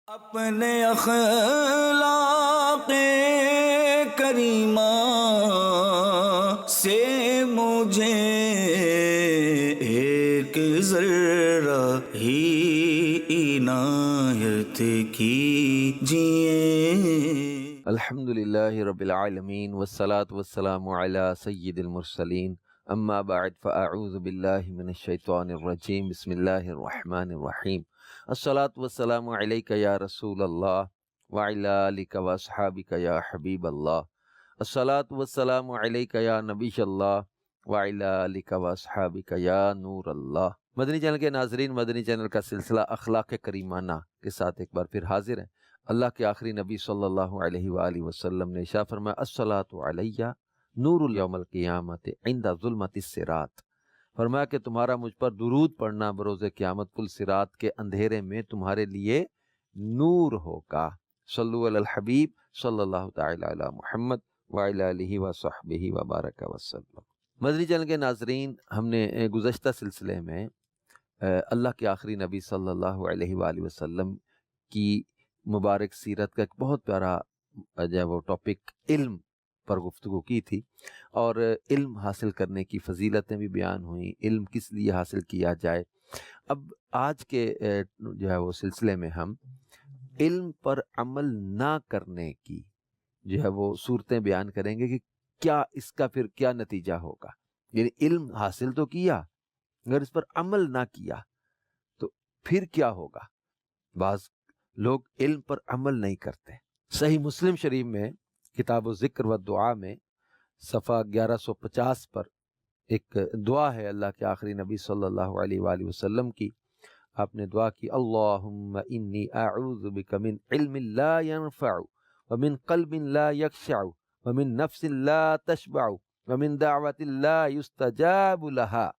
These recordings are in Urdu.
اپنے اخلاق کریمہ سے مجھے ایک ذرہ ہی عنایت کیجئے۔ الحمدللہ رب العالمین والصلاة والسلام علی سید المرسلین، اما بعد فاعوذ باللہ من الشیطان الرجیم، بسم اللہ الرحمن الرحیم۔ الصلاة والسلام علیک یا رسول اللہ وعلی آلک واصحابک یا حبیب اللہ۔ الصلاة والسلام علیک یا نبی اللہ وعلی آلک واصحابک یا نور اللہ۔ مدنی چینل کے ناظرین، مدنی چینل کا سلسلہ اخلاق کریمانہ کے ساتھ ایک بار پھر حاضر ہیں۔ اللہ کے آخری نبی صلی اللہ علیہ وآلہ وسلم نے ارشاد فرمایا، الصلاۃ علیہ نور یوم القیامت عند ظلمت الصراط۔ فرمایا کہ تمہارا مجھ پر درود پڑھنا بروز قیامت پل صراط کے اندھیرے میں تمہارے لیے نور ہوگا۔ صلو علی الحبیب صلی اللہ تعالی علی محمد وعلی آلہ وصحبہ وبارک وسلم۔ مدنی چینل کے ناظرین، ہم نے گزشتہ سلسلے میں اللہ کے آخری نبی صلی اللہ علیہ وآلہ وسلم کی مبارک سیرت کا ایک بہت پیارا جو ہے وہ ٹاپک علم پر گفتگو کی تھی، اور علم حاصل کرنے کی فضیلتیں بھی بیان ہوئیں، علم کس لیے حاصل کیا جائے۔ اب آج کے جو ہے وہ سلسلے میں ہم علم پر عمل نہ کرنے کی جو ہے وہ صورتیں بیان کریں گے کہ کیا اس کا پھر کیا نتیجہ ہوگا۔ یعنی علم حاصل تو کیا، اگر اس پر عمل نہ کیا تو پھر کیا ہوگا۔ بعض لوگ علم پر عمل نہیں کرتے۔ صحیح مسلم شریف میں کتاب و ذکر و دعا میں صفحہ 1150 پر ایک دعا ہے اللہ کے آخری نبی صلی اللہ علیہ وآلہ وسلم کی۔ آپ نے دعا کی، اللہم انی اعوذ بک من علم لا ينفع ومن قلب لا یخشع ومن نفس لا تشبع ومن دعوت لا یستجاب لها۔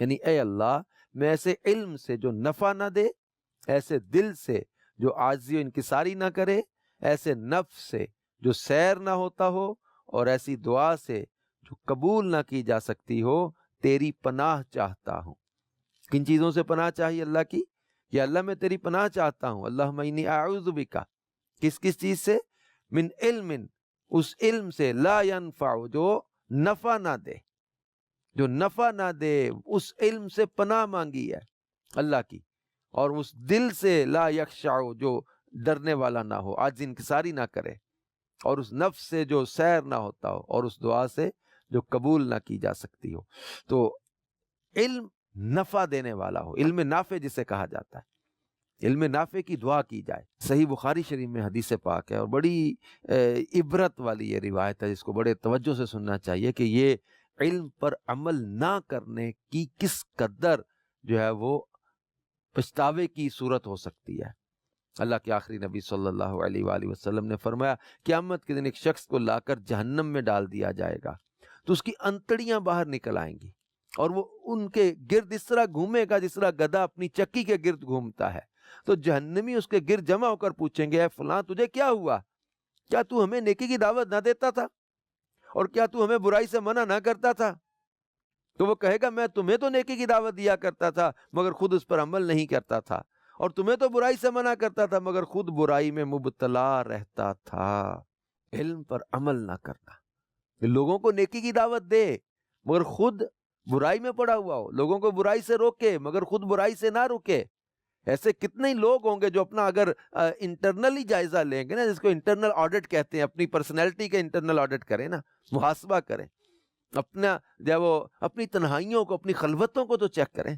یعنی اے اللہ، میں ایسے علم سے جو نفع نہ دے، ایسے دل سے جو عاجزی و انکساری نہ کرے، ایسے نفس سے جو سیر نہ ہوتا ہو، اور ایسی دعا سے جو قبول نہ کی جا سکتی ہو، تیری پناہ چاہتا ہوں۔ کن چیزوں سے پناہ چاہیے اللہ کی؟ کہ اللہ میں تیری پناہ چاہتا ہوں۔ اللہم انی اعوذ بک، کس کس چیز سے؟ من علم، اس علم سے، لا ینفع، جو نفع نہ دے، جو نفع نہ دے، اس علم سے پناہ مانگی ہے اللہ کی۔ اور اس دل سے، لا یخشع، جو ڈرنے والا نہ ہو، عاجز انکساری نہ کرے، اور اس نفس سے جو سیر نہ ہوتا ہو، اور اس دعا سے جو قبول نہ کی جا سکتی ہو۔ تو علم نفع دینے والا ہو، علم نافع جسے کہا جاتا ہے، علم نافع کی دعا کی جائے۔ صحیح بخاری شریف میں حدیث پاک ہے، اور بڑی عبرت والی یہ روایت ہے، جس کو بڑے توجہ سے سننا چاہیے کہ یہ علم پر عمل نہ کرنے کی کس قدر جو ہے وہ پچھتاوے کی صورت ہو سکتی ہے۔ اللہ کے آخری نبی صلی اللہ علیہ وآلہ وسلم نے فرمایا، قیامت کے دن ایک شخص کو لا کر جہنم میں ڈال دیا جائے گا، تو اس کی انتڑیاں باہر نکل آئیں گی، اور وہ ان کے گرد اس طرح گھومے گا جس طرح گدھا اپنی چکی کے گرد گھومتا ہے۔ تو جہنمی اس کے گرد جمع ہو کر پوچھیں گے، اے فلاں تجھے کیا ہوا؟ کیا تو ہمیں نیکی کی دعوت نہ دیتا تھا؟ اور کیا تو ہمیں برائی سے منع نہ کرتا تھا؟ تو وہ کہے گا، میں تمہیں تو نیکی کی دعوت دیا کرتا تھا مگر خود اس پر عمل نہیں کرتا تھا، اور تمہیں تو برائی سے منع کرتا تھا مگر خود برائی میں مبتلا رہتا تھا۔ علم پر عمل نہ کرنا، لوگوں کو نیکی کی دعوت دے مگر خود برائی میں پڑا ہوا ہو، لوگوں کو برائی سے روکے مگر خود برائی سے نہ روکے۔ ایسے کتنے ہی لوگ ہوں گے جو اپنا اگر انٹرنلی جائزہ لیں گے نا، جس کو انٹرنل آڈٹ کہتے ہیں، اپنی پرسنالٹی کا انٹرنل آڈٹ کریں نا، محاسبہ کریں، اپنا جو وہ اپنی تنہائیوں کو، اپنی خلوتوں کو تو چیک کریں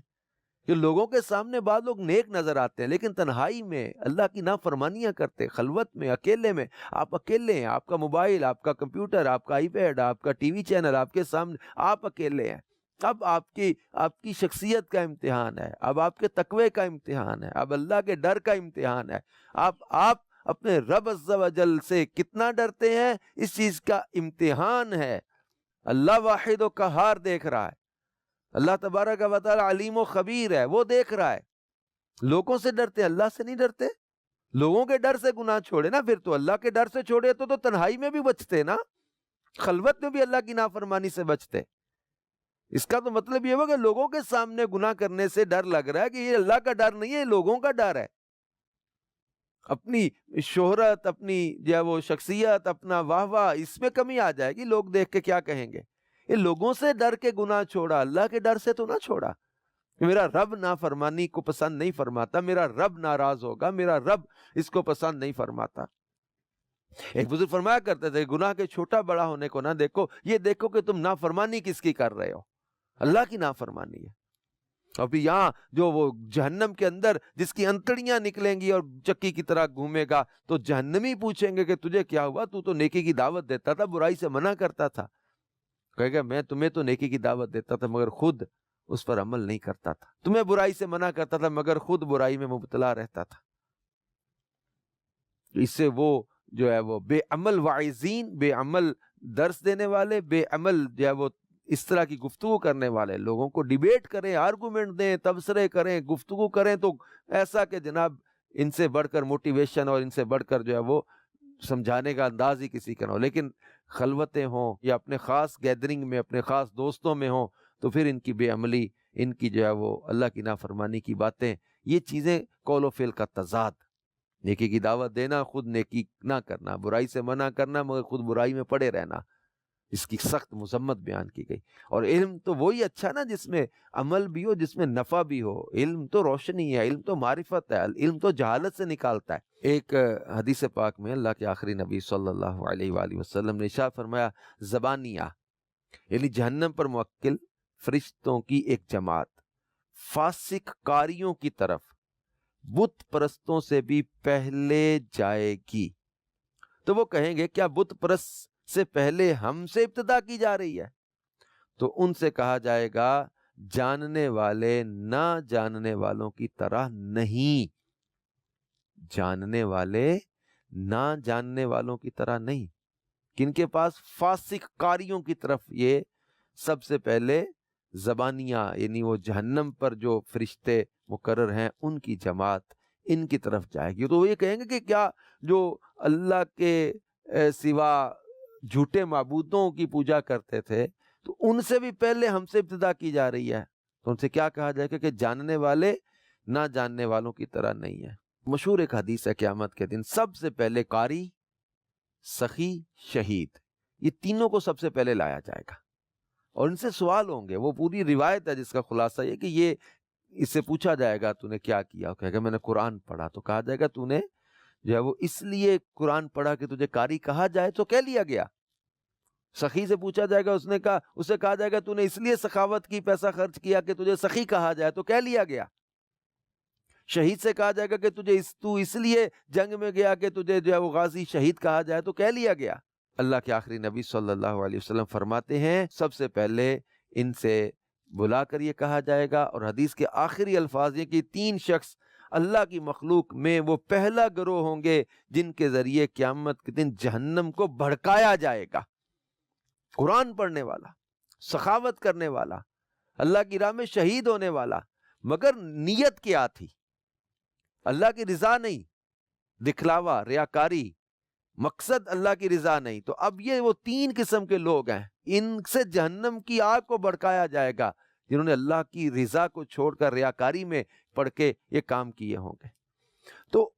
کہ لوگوں کے سامنے بعض لوگ نیک نظر آتے ہیں، لیکن تنہائی میں اللہ کی نافرمانیاں کرتے، خلوت میں، اکیلے میں، آپ اکیلے ہیں، آپ کا موبائل، آپ کا کمپیوٹر، آپ کا آئی پیڈ، آپ کا ٹی وی چینل آپ کے سامنے، آپ اکیلے ہیں۔ اب آپ کی شخصیت کا امتحان ہے، اب آپ کے تقوی کا امتحان ہے، اب اللہ کے ڈر کا امتحان ہے۔ آپ اپنے رب عز و جل سے کتنا ڈرتے ہیں، اس چیز کا امتحان ہے۔ اللہ واحد و قہار دیکھ رہا ہے، اللہ تبارک و تعالی علیم و خبیر ہے، وہ دیکھ رہا ہے۔ لوگوں سے ڈرتے، اللہ سے نہیں ڈرتے۔ لوگوں کے ڈر سے گناہ چھوڑے نا، پھر تو اللہ کے ڈر سے چھوڑے تو تنہائی میں بھی بچتے نا، خلوت میں بھی اللہ کی نافرمانی سے بچتے۔ اس کا تو مطلب یہ ہوا کہ لوگوں کے سامنے گناہ کرنے سے ڈر لگ رہا ہے کہ یہ اللہ کا ڈر نہیں ہے، یہ لوگوں کا ڈر ہے۔ اپنی شہرت، اپنی جو ہے وہ شخصیت، اپنا واہ واہ، اس میں کمی آ جائے گی، لوگ دیکھ کے کیا کہیں گے۔ یہ لوگوں سے ڈر کے گناہ چھوڑا، اللہ کے ڈر سے تو نہ چھوڑا۔ میرا رب نافرمانی کو پسند نہیں فرماتا، میرا رب ناراض ہوگا، میرا رب اس کو پسند نہیں فرماتا۔ ایک بزرگ فرمایا کرتے تھے، گناہ کے چھوٹا بڑا ہونے کو نہ دیکھو، یہ دیکھو کہ تم نافرمانی کس کی کر رہے ہو۔ اللہ کی نافرمانی ہے۔ ابھی یہاں جو وہ جہنم کے اندر جس کی انتڑیاں نکلیں گی اور چکی کی طرح گھومے گا، تو جہنمی پوچھیں گے کہ تجھے کیا ہوا، تو تو نیکی کی دعوت دیتا تھا، برائی سے منع کرتا تھا۔ کہے گا میں تمہیں تو نیکی کی دعوت دیتا تھا مگر خود اس پر عمل نہیں کرتا تھا، تمہیں برائی سے منع کرتا تھا مگر خود برائی میں مبتلا رہتا تھا۔ اس سے وہ جو ہے وہ بے عمل واعظین، بے عمل درس دینے والے، بے عمل جو ہے وہ اس طرح کی گفتگو کرنے والے لوگوں کو ڈیبیٹ کریں، آرگومنٹ دیں، تبصرے کریں، گفتگو کریں، تو ایسا کہ جناب ان سے بڑھ کر موٹیویشن اور ان سے بڑھ کر جو ہے وہ سمجھانے کا انداز ہی کسی کا نہ ہو۔ لیکن خلوتیں ہوں یا اپنے خاص گیدرنگ میں اپنے خاص دوستوں میں ہوں، تو پھر ان کی بے عملی، ان کی جو ہے وہ اللہ کی نافرمانی کی باتیں، یہ چیزیں قول و فعل کا تضاد، نیکی کی دعوت دینا، خود نیکی نہ کرنا، برائی سے منع کرنا مگر خود برائی میں پڑے رہنا، اس کی سخت مذمت بیان کی گئی۔ اور علم تو وہی اچھا نا جس میں عمل بھی ہو، جس میں نفع بھی ہو۔ علم تو روشنی ہے، علم تو معرفت ہے، علم تو جہالت سے نکالتا ہے۔ ایک حدیث پاک میں اللہ کے آخری نبی صلی اللہ علیہ وآلہ وسلم نے ارشاد فرمایا، زبانیہ یعنی جہنم پر موکل فرشتوں کی ایک جماعت فاسق کاریوں کی طرف بت پرستوں سے بھی پہلے جائے گی۔ تو وہ کہیں گے کیا بت پرست سے پہلے ہم سے ابتدا کی جا رہی ہے؟ تو ان سے کہا جائے گا جاننے والے نہ جاننے والوں کی طرح نہیں، جاننے والے نہ جاننے والوں کی طرح نہیں۔ کن کے پاس؟ فاسق کاریوں کی طرف یہ سب سے پہلے زبانیہ یعنی وہ جہنم پر جو فرشتے مقرر ہیں ان کی جماعت ان کی طرف جائے گی۔ تو وہ یہ کہیں گے کہ کیا جو اللہ کے سوا جھوٹے معبودوں کی پوجا کرتے تھے تو ان سے بھی پہلے ہم سے ابتدا کی جا رہی ہے؟ تو ان سے کیا کہا جائے گا کہ جاننے والے نہ جاننے والوں کی طرح نہیں ہے۔ مشہور ایک حدیث ہے قیامت کے دن سب سے پہلے قاری، سخی، شہید، یہ تینوں کو سب سے پہلے لایا جائے گا اور ان سے سوال ہوں گے۔ وہ پوری روایت ہے جس کا خلاصہ یہ کہ یہ اس سے پوچھا جائے گا تو نے کیا کیا، کہے گا میں نے قرآن پڑھا۔ تو کہا جائے گا تو نے جو ہے وہ اس لیے قرآن پڑھا کہ تجھے قاری کہا جائے، تو کہہ لیا گیا۔ سخی سے پوچھا جائے گا، اسے کہا جائے گا تو نے اس لیے سخاوت کی، پیسہ خرچ کیا کہ تجھے سخی کہا جائے، تو کہہ لیا گیا۔ شہید سے کہا جائے گا کہ تو اس لیے جنگ میں گیا کہ تجھے جو ہے وہ غازی شہید کہا جائے، تو کہہ لیا گیا۔ اللہ کے آخری نبی صلی اللہ علیہ وسلم فرماتے ہیں سب سے پہلے ان سے بلا کر یہ کہا جائے گا، اور حدیث کے آخری الفاظ یہ کہ 3 شخص اللہ کی مخلوق میں وہ پہلا گروہ ہوں گے جن کے ذریعے قیامت کے دن جہنم کو بھڑکایا جائے گا۔ قرآن پڑھنے والا، سخاوت کرنے والا، اللہ کی راہ میں شہید ہونے والا، مگر نیت کیا تھی؟ اللہ کی رضا نہیں، دکھلاوا، ریاکاری، مقصد اللہ کی رضا نہیں۔ تو اب یہ وہ 3 قسم کے لوگ ہیں، ان سے جہنم کی آگ کو بھڑکایا جائے گا جنہوں نے اللہ کی رضا کو چھوڑ کر ریاکاری میں پڑھ کے یہ کام کیے ہوں گے۔ تو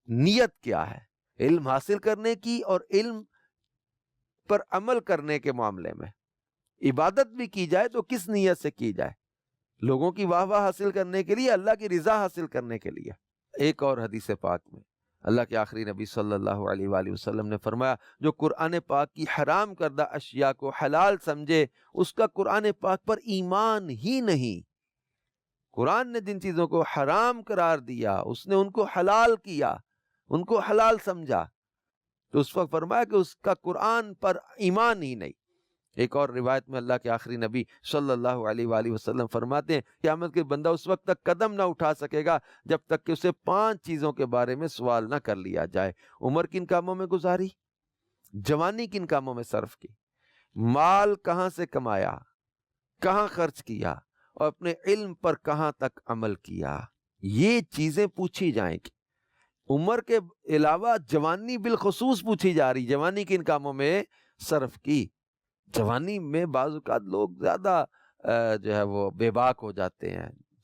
نیت کیا ہے؟ علم حاصل کرنے کی اور علم پر عمل کرنے کے معاملے میں عبادت بھی کی جائے تو کس نیت سے کی جائے؟ لوگوں کی واہ واہ حاصل کرنے کے لیے، اللہ کی رضا حاصل کرنے کے لیے؟ ایک اور حدیث پاک میں اللہ کے آخری نبی صلی اللہ علیہ وآلہ وسلم نے فرمایا جو قرآن پاک کی حرام کردہ اشیاء کو حلال سمجھے اس کا قرآن پاک پر ایمان ہی نہیں۔ قرآن نے جن چیزوں کو حرام قرار دیا اس نے ان کو حلال کیا، ان کو حلال سمجھا، تو اس وقت فرمایا کہ اس کا قرآن پر ایمان ہی نہیں۔ ایک اور روایت میں اللہ کے آخری نبی صلی اللہ علیہ وآلہ وسلم فرماتے ہیں قیامت کے بندہ اس وقت تک قدم نہ اٹھا سکے گا جب تک کہ اسے 5 چیزوں کے بارے میں سوال نہ کر لیا جائے۔ عمر کن کاموں میں گزاری، جوانی کن کاموں میں صرف کی، مال کہاں سے کمایا، کہاں خرچ کیا، اور اپنے علم پر کہاں تک عمل کیا، یہ چیزیں پوچھی جائیں گی۔ عمر کے علاوہ جوانی بالخصوص پوچھی جا رہی، جوانی کن کاموں میں صرف کی۔ جوانی میں بعض اوقات لوگ زیادہ جو ہے وہ بے باک ہو جاتے ہیں،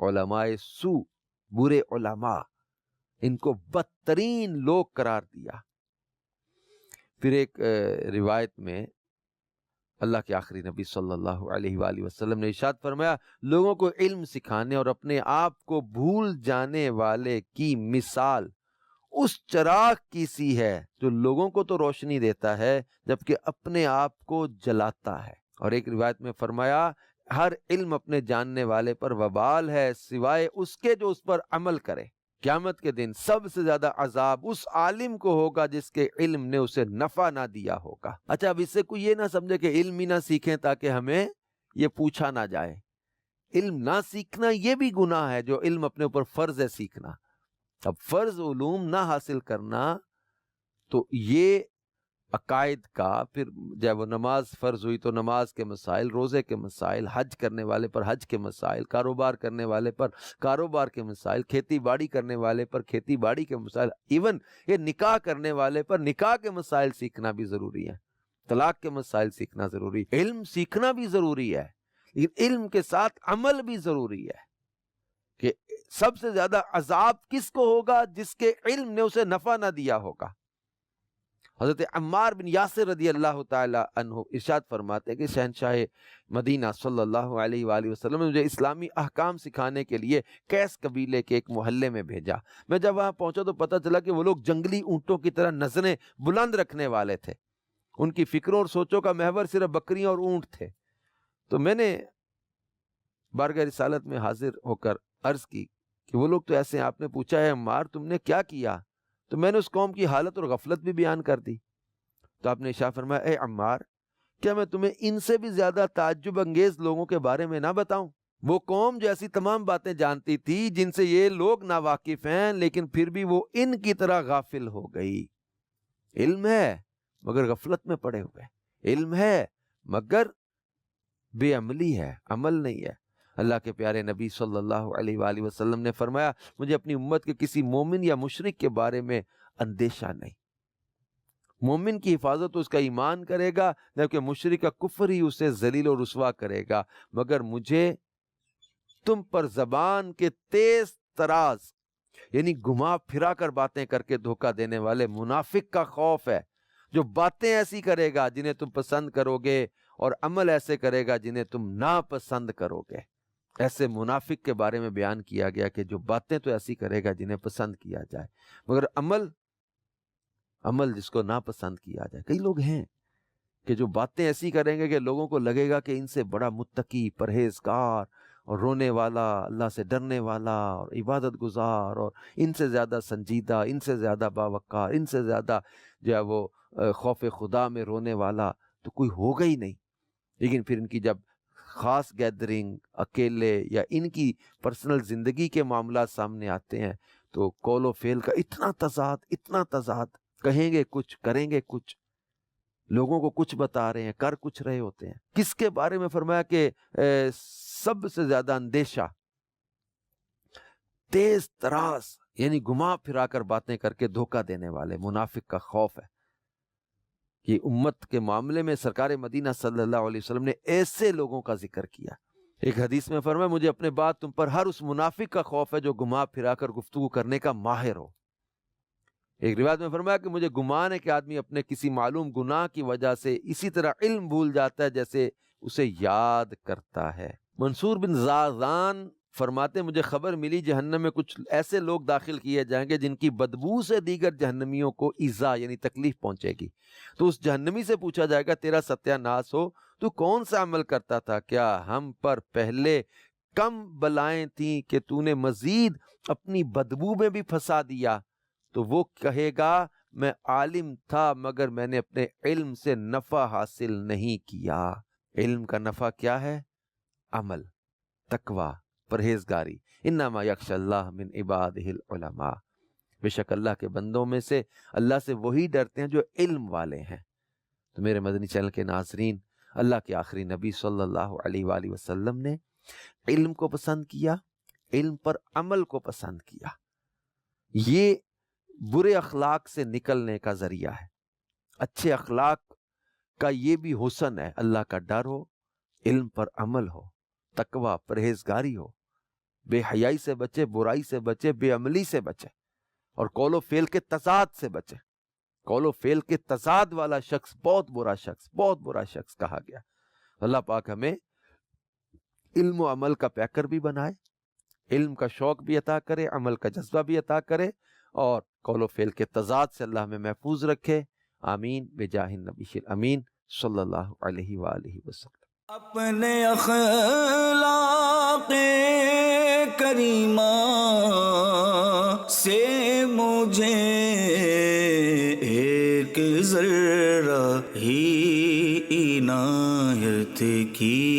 علماء سو، برے علماء، ان کو بدترین لوگ قرار دیا۔ پھر ایک روایت میں اللہ کے آخری نبی صلی اللہ علیہ وآلہ وسلم نے ارشاد فرمایا، لوگوں کو علم سکھانے اور اپنے آپ کو بھول جانے والے کی مثال اس چراغ کی سی ہے جو لوگوں کو تو روشنی دیتا ہے جبکہ اپنے آپ کو جلاتا ہے۔ اور ایک روایت میں فرمایا، ہر علم اپنے جاننے والے پر وبال ہے سوائے اس کے جو اس پر عمل کرے۔ قیامت کے دن سب سے زیادہ عذاب اس عالم کو ہوگا جس کے علم نے اسے نفع نہ دیا ہوگا۔ اچھا، اب اس سے کوئی یہ نہ سمجھے کہ علم ہی نہ سیکھیں تاکہ ہمیں یہ پوچھا نہ جائے۔ علم نہ سیکھنا یہ بھی گناہ ہے جو علم اپنے اوپر فرض ہے سیکھنا۔ اب فرض علوم نہ حاصل کرنا تو یہ عقائد کا، پھر جب وہ نماز فرض ہوئی تو نماز کے مسائل، روزے کے مسائل، حج کرنے والے پر حج کے مسائل، کاروبار کرنے والے پر کاروبار کے مسائل، کھیتی باڑی کرنے والے پر کھیتی باڑی کے مسائل، ایون یہ نکاح کرنے والے پر نکاح کے مسائل سیکھنا بھی ضروری ہے، طلاق کے مسائل سیکھنا ضروری ہے۔ علم سیکھنا بھی ضروری ہے لیکن علم کے ساتھ عمل بھی ضروری ہے کہ سب سے زیادہ عذاب کس کو ہوگا؟ جس کے علم نے اسے نفع نہ دیا ہوگا۔ حضرت عمار بن یاسر رضی اللہ تعالی عنہ ارشاد فرماتے ہیں کہ شہنشاہ مدینہ صلی اللہ علیہ وآلہ وسلم نے مجھے اسلامی احکام سکھانے کے لیے قیس قبیلے کے ایک محلے میں بھیجا۔ میں جب وہاں پہنچا تو پتہ چلا کہ وہ لوگ جنگلی اونٹوں کی طرح نظریں بلند رکھنے والے تھے، ان کی فکروں اور سوچوں کا محور صرف بکریاں اور اونٹ تھے۔ تو میں نے بارگاہ رسالت میں حاضر ہو کر عرض کی کہ وہ لوگ تو ایسے ہیں۔ آپ نے پوچھا ہے عمار تم نے کیا کیا؟ تو میں نے اس قوم کی حالت اور غفلت بھی بیان کر دی۔ تو آپ نے ارشاد فرمایا، اے عمار، کیا میں تمہیں ان سے بھی زیادہ تعجب انگیز لوگوں کے بارے میں نہ بتاؤں؟ وہ قوم جو ایسی تمام باتیں جانتی تھی جن سے یہ لوگ ناواقف ہیں، لیکن پھر بھی وہ ان کی طرح غافل ہو گئی۔ علم ہے مگر غفلت میں پڑے ہوئے، علم ہے مگر بے عملی ہے، عمل نہیں ہے۔ اللہ کے پیارے نبی صلی اللہ علیہ وآلہ وسلم نے فرمایا، مجھے اپنی امت کے کسی مومن یا مشرک کے بارے میں اندیشہ نہیں۔ مومن کی حفاظت تو اس کا ایمان کرے گا، جبکہ مشرک کا کفر ہی اسے ذلیل و رسوا کرے گا۔ مگر مجھے تم پر زبان کے تیز تراز یعنی گھما پھرا کر باتیں کر کے دھوکہ دینے والے منافق کا خوف ہے، جو باتیں ایسی کرے گا جنہیں تم پسند کرو گے اور عمل ایسے کرے گا جنہیں تم ناپسند کرو گے۔ ایسے منافق کے بارے میں بیان کیا گیا کہ جو باتیں تو ایسی کرے گا جنہیں پسند کیا جائے مگر عمل جس کو ناپسند کیا جائے۔ کئی لوگ ہیں کہ جو باتیں ایسی کریں گے کہ لوگوں کو لگے گا کہ ان سے بڑا متقی، پرہیزگار اور رونے والا، اللہ سے ڈرنے والا اور عبادت گزار، اور ان سے زیادہ سنجیدہ، ان سے زیادہ باوقار، ان سے زیادہ جو ہے وہ خوف خدا میں رونے والا تو کوئی ہوگا ہی نہیں۔ لیکن پھر ان کی جب خاص گیدرنگ، اکیلے یا ان کی پرسنل زندگی کے معاملات سامنے آتے ہیں تو قول و فعل کا اتنا تضاد، کہیں گے کچھ کریں گے کچھ، لوگوں کو کچھ بتا رہے ہیں کر کچھ رہے ہوتے ہیں۔ کس کے بارے میں فرمایا کہ سب سے زیادہ اندیشہ تیز تراز یعنی گھما پھرا کر باتیں کر کے دھوکہ دینے والے منافق کا خوف ہے۔ کہ امت کے معاملے میں سرکار مدینہ صلی اللہ علیہ وسلم نے ایسے لوگوں کا ذکر کیا۔ ایک حدیث میں فرمایا، مجھے اپنے بعد تم پر ہر اس منافق کا خوف ہے جو گھما پھرا کر گفتگو کرنے کا ماہر ہو۔ ایک روایت میں فرمایا کہ مجھے گمان ہے کہ آدمی اپنے کسی معلوم گناہ کی وجہ سے اسی طرح علم بھول جاتا ہے جیسے اسے یاد کرتا ہے۔ منصور بن زازان فرماتے، مجھے خبر ملی جہنم میں کچھ ایسے لوگ داخل کیے جائیں گے جن کی بدبو سے دیگر جہنمیوں کو ایذا یعنی تکلیف پہنچے گی۔ تو اس جہنمی سے پوچھا جائے گا، تیرا ستیہ ناس ہو، تو کون سا عمل کرتا تھا؟ کیا ہم پر پہلے کم بلائیں تھیں کہ تو نے مزید اپنی بدبو میں بھی پھنسا دیا؟ تو وہ کہے گا، میں عالم تھا مگر میں نے اپنے علم سے نفع حاصل نہیں کیا۔ علم کا نفع کیا ہے؟ عمل، تقوی، پرہیزگاری۔ انما یخشی اللہ من عبادہ العلماء، بے شک اللہ کے بندوں میں سے اللہ سے وہی ڈرتے ہیں جو علم والے ہیں۔ تو میرے مدنی چینل کے ناظرین، اللہ کے آخری نبی صلی اللہ علیہ وآلہ وسلم نے علم کو پسند کیا، علم پر عمل کو پسند کیا۔ یہ برے اخلاق سے نکلنے کا ذریعہ ہے۔ اچھے اخلاق کا یہ بھی حسن ہے، اللہ کا ڈر ہو، علم پر عمل ہو، تقوی، پرہیزگاری ہو، بے حیائی سے بچے، برائی سے بچے، بے عملی سے بچے، اور قول و فعل کے تضاد سے بچے۔ قول و فعل کے تضاد والا شخص بہت برا شخص کہا گیا۔ اللہ پاک ہمیں علم و عمل کا پیکر بھی بنائے، علم کا شوق بھی عطا کرے، عمل کا جذبہ بھی عطا کرے، اور قول و فعل کے تضاد سے اللہ ہمیں محفوظ رکھے۔ آمین بجاہ النبی الامین صلی اللہ علیہ وآلہ وسلم۔ اپنے اخلاق کریمہ سے مجھے ایک ذرہ ہی عنایت کی